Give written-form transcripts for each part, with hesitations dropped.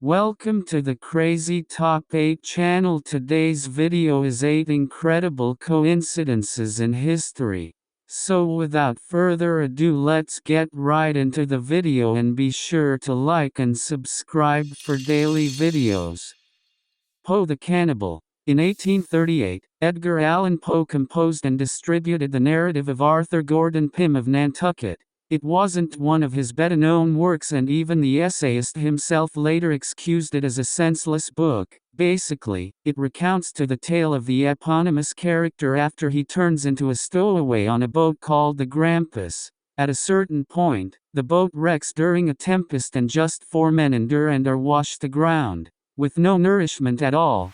Welcome to the Crazy Top 8 channel. Today's video is 8 incredible coincidences in history. So without further ado, let's get right into the video and be sure to like and subscribe for daily videos. Poe the Cannibal. In 1838, Edgar Allan Poe composed and distributed the narrative of Arthur Gordon Pym of Nantucket. It wasn't one of his better-known works, and even the essayist himself later excused it as a senseless book. Basically, it recounts the tale of the eponymous character after he turns into a stowaway on a boat called the Grampus. At a certain point, the boat wrecks during a tempest and just 4 men endure and are washed aground, with no nourishment at all.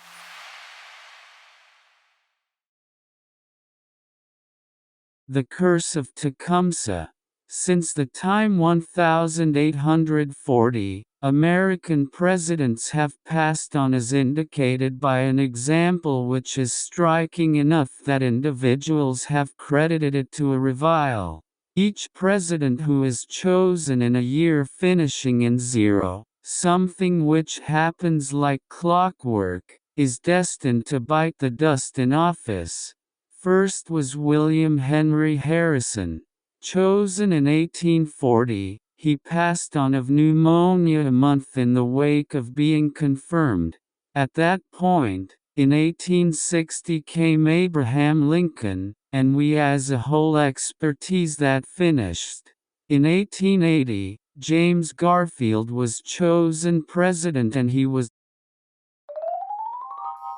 The Curse of Tecumseh. Since the time 1840, American presidents have passed on, as indicated by an example which is striking enough that individuals have credited it to a revile. Each president who is chosen in a year finishing in 0, something which happens like clockwork, is destined to bite the dust in office. First was William Henry Harrison. Chosen in 1840, he passed on of pneumonia a month in the wake of being confirmed. At that point, in 1860 came Abraham Lincoln, and we as a whole expertise that finished. In 1880, James Garfield was chosen president, and he was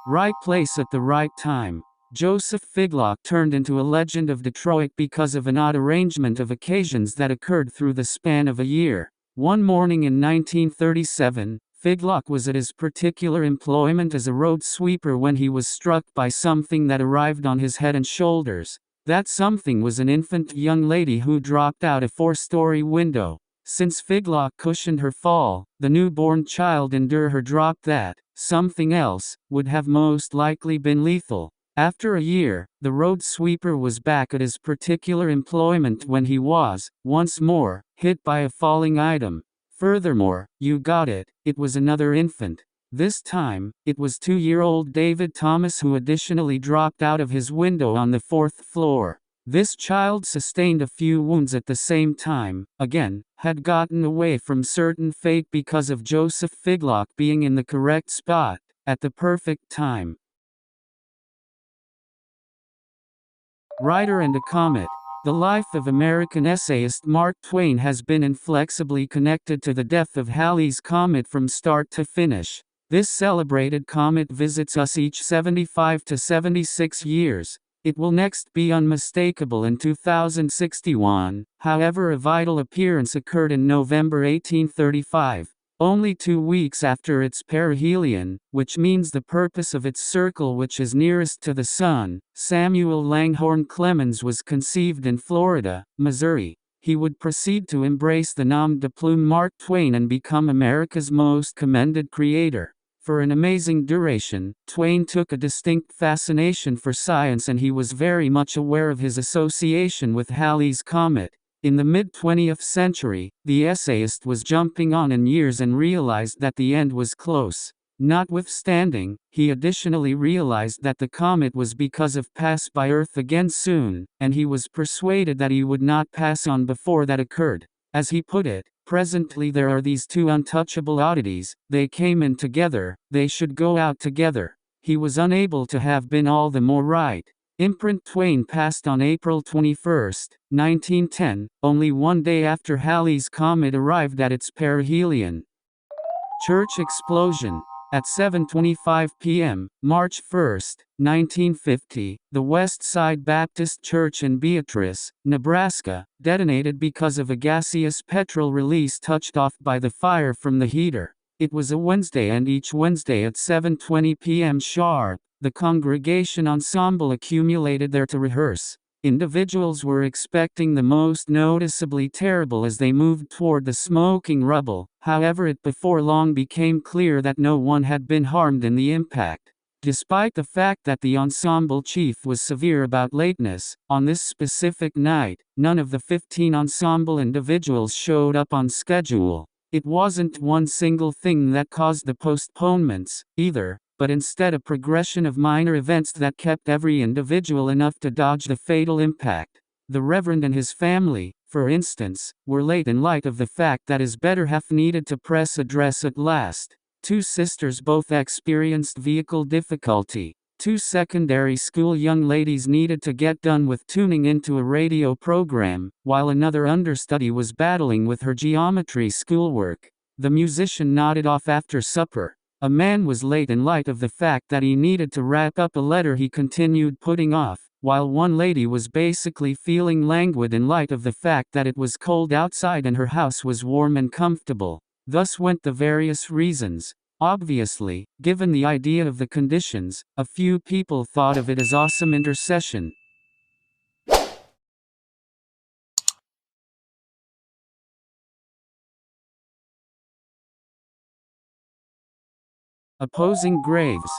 right place at the right time. Joseph Figlock turned into a legend of Detroit because of an odd arrangement of occasions that occurred through the span of a year. One morning in 1937, Figlock was at his particular employment as a road sweeper when he was struck by something that arrived on his head and shoulders. That something was an infant young lady who dropped out a 4-story window. Since Figlock cushioned her fall, the newborn child endured her drop. That something else would have most likely been lethal. After a year, the road sweeper was back at his particular employment when he was, once more, hit by a falling item. Furthermore, you got it, it was another infant. This time, it was 2-year-old David Thomas, who additionally dropped out of his window on the 4th floor. This child sustained a few wounds at the same time, again, had gotten away from certain fate because of Joseph Figlock being in the correct spot, at the perfect time. Writer and a comet. The life of American essayist Mark Twain has been inflexibly connected to the death of Halley's Comet from start to finish. This celebrated comet visits us each 75 to 76 years. It will next be unmistakable in 2061, however, a vital appearance occurred in November 1835. Only 2 weeks after its perihelion, which means the purpose of its circle which is nearest to the Sun, Samuel Langhorne Clemens was conceived in Florida, Missouri. He would proceed to embrace the nom de plume Mark Twain and become America's most commended creator. For an amazing duration, Twain took a distinct fascination for science, and he was very much aware of his association with Halley's Comet. In the mid-20th century, the essayist was jumping on in years and realized that the end was close. Notwithstanding, he additionally realized that the comet was because of pass by Earth again soon, and he was persuaded that he would not pass on before that occurred. As he put it, presently there are these two untouchable oddities, they came in together, they should go out together. He was unable to have been all the more right. Imprint. Twain passed on April 21, 1910, only one day after Halley's Comet arrived at its perihelion. Church explosion. At 7:25 p.m., March 1, 1950, the West Side Baptist Church in Beatrice, Nebraska, detonated because of a gaseous petrol release touched off by the fire from the heater. It was a Wednesday, and each Wednesday at 7:20 p.m. sharp, the congregation ensemble accumulated there to rehearse. Individuals were expecting the most noticeably terrible as they moved toward the smoking rubble. However, it before long became clear that no one had been harmed in the impact. Despite the fact that the ensemble chief was severe about lateness, on this specific night, none of the 15 ensemble individuals showed up on schedule. It wasn't one single thing that caused the postponements, either, but instead a progression of minor events that kept every individual enough to dodge the fatal impact. The Reverend and his family, for instance, were late in light of the fact that his better half needed to press a dress at last. Two sisters both experienced vehicle difficulty. Two secondary school young ladies needed to get done with tuning into a radio program, while another understudy was battling with her geometry schoolwork. The musician nodded off after supper. A man was late in light of the fact that he needed to wrap up a letter he continued putting off, while one lady was basically feeling languid in light of the fact that it was cold outside and her house was warm and comfortable. Thus went the various reasons. Obviously, given the idea of the conditions, a few people thought of it as awesome intercession. Opposing graves.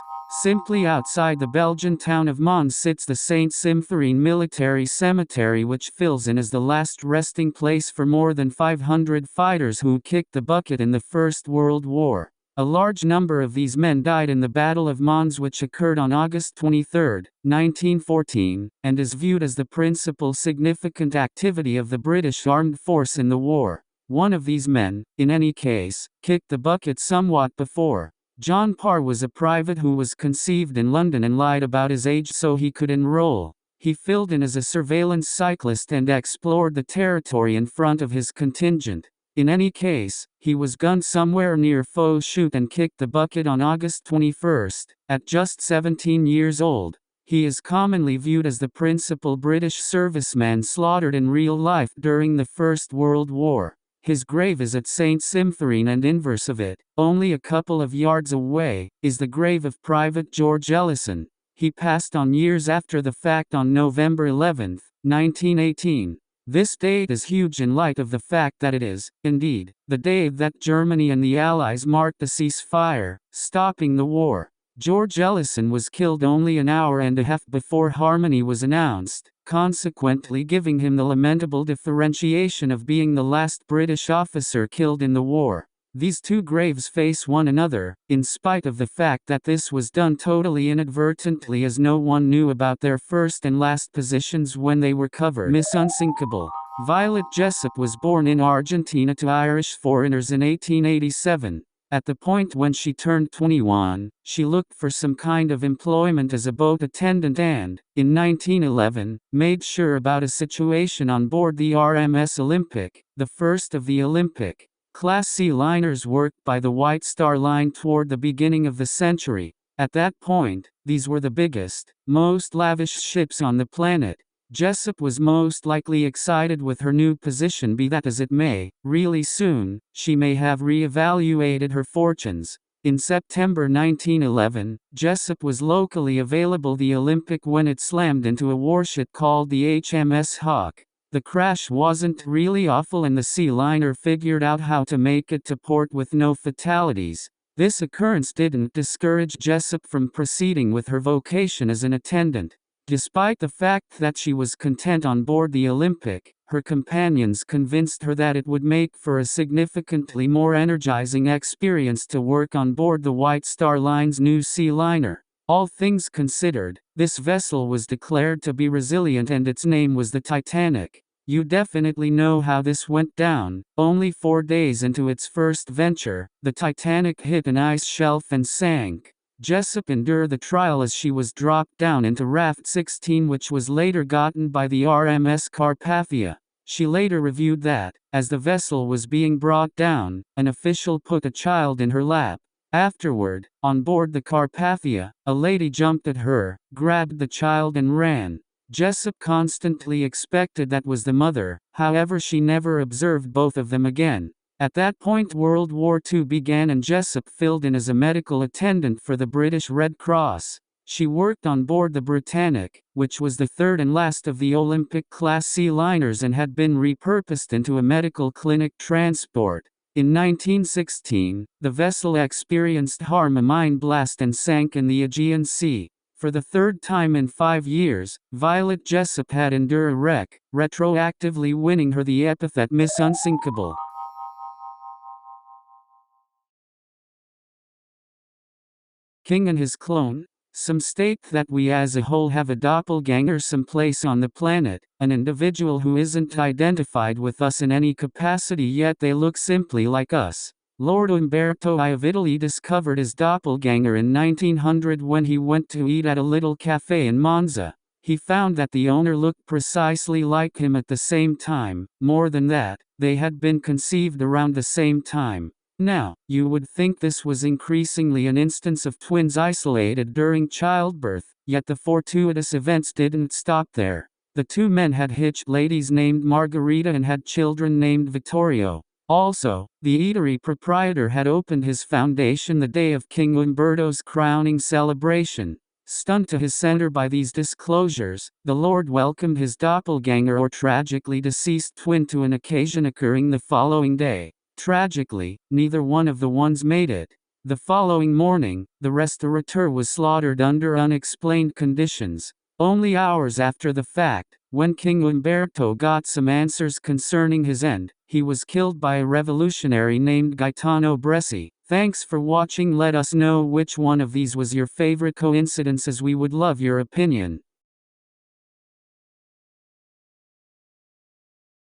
Simply outside the Belgian town of Mons sits the Saint Symphrine military cemetery, which fills in as the last resting place for more than 500 fighters who kicked the bucket in the First World War. A large number of these men died in the Battle of Mons, which occurred on August 23, 1914, and is viewed as the principal significant activity of the British armed force in the war. One of these men, in any case, kicked the bucket somewhat before. John Parr was a private who was conceived in London and lied about his age so he could enroll. He filled in as a surveillance cyclist and explored the territory in front of his contingent. In any case, he was gunned somewhere near Faux Chute and kicked the bucket on August 21, at just 17 years old. He is commonly viewed as the principal British serviceman slaughtered in real life during the First World War. His grave is at St. Symphrine, and inverse of it, only a couple of yards away, is the grave of Private George Ellison. He passed on years after the fact on November 11, 1918. This date is huge in light of the fact that it is, indeed, the day that Germany and the Allies marked a ceasefire, stopping the war. George Ellison was killed only an hour and a half before harmony was announced, consequently giving him the lamentable differentiation of being the last British officer killed in the war. These two graves face one another, in spite of the fact that this was done totally inadvertently, as no one knew about their first and last positions when they were covered. Miss Unsinkable. Violet Jessup was born in Argentina to Irish foreigners in 1887. At the point when she turned 21, she looked for some kind of employment as a boat attendant and, in 1911, made sure about a situation on board the RMS Olympic, the first of the Olympic Class sea liners worked by the White Star Line toward the beginning of the century. At that point, these were the biggest, most lavish ships on the planet. Jessup was most likely excited with her new position, be that as it may. Really soon, she may have re-evaluated her fortunes. In September 1911, Jessup was locally available the Olympic when it slammed into a warship called the HMS Hawk. The crash wasn't really awful and the sea liner figured out how to make it to port with no fatalities. This occurrence didn't discourage Jessup from proceeding with her vocation as an attendant. Despite the fact that she was content on board the Olympic, her companions convinced her that it would make for a significantly more energizing experience to work on board the White Star Line's new sea liner. All things considered, this vessel was declared to be resilient and its name was the Titanic. You definitely know how this went down. Only 4 days into its first venture, the Titanic hit an ice shelf and sank. Jessup endured the trial as she was dropped down into Raft 16, which was later gotten by the RMS Carpathia. She later reviewed that, as the vessel was being brought down, an official put a child in her lap. Afterward, on board the Carpathia, a lady jumped at her, grabbed the child and ran. Jessup constantly expected that was the mother, however she never observed both of them again. At that point World War II began and Jessup filled in as a medical attendant for the British Red Cross. She worked on board the Britannic, which was the third and last of the Olympic-class sea liners and had been repurposed into a medical clinic transport. In 1916, the vessel experienced a mine blast and sank in the Aegean Sea. For the third time in 5 years, Violet Jessup had endured a wreck, retroactively winning her the epithet Miss Unsinkable. king and his clone. Some state that we as a whole have a doppelganger someplace on the planet, an individual who isn't identified with us in any capacity yet they look simply like us. Lord Umberto I of Italy discovered his doppelganger in 1900 when he went to eat at a little cafe in Monza. He found that the owner looked precisely like him at the same time. More than that, they had been conceived around the same time. Now, you would think this was increasingly an instance of twins isolated during childbirth, yet the fortuitous events didn't stop there. The two men had hitched ladies named Margarita and had children named Vittorio. Also, the eatery proprietor had opened his foundation the day of King Umberto's crowning celebration. Stunned to his center by these disclosures, the Lord welcomed his doppelganger or tragically deceased twin to an occasion occurring the following day. Tragically, neither one of the ones made it. The following morning, the restaurateur was slaughtered under unexplained conditions. Only hours after the fact, when King Umberto got some answers concerning his end, he was killed by a revolutionary named Gaetano Bresci. Thanks for watching. Let us know which one of these was your favorite coincidence, as we would love your opinion.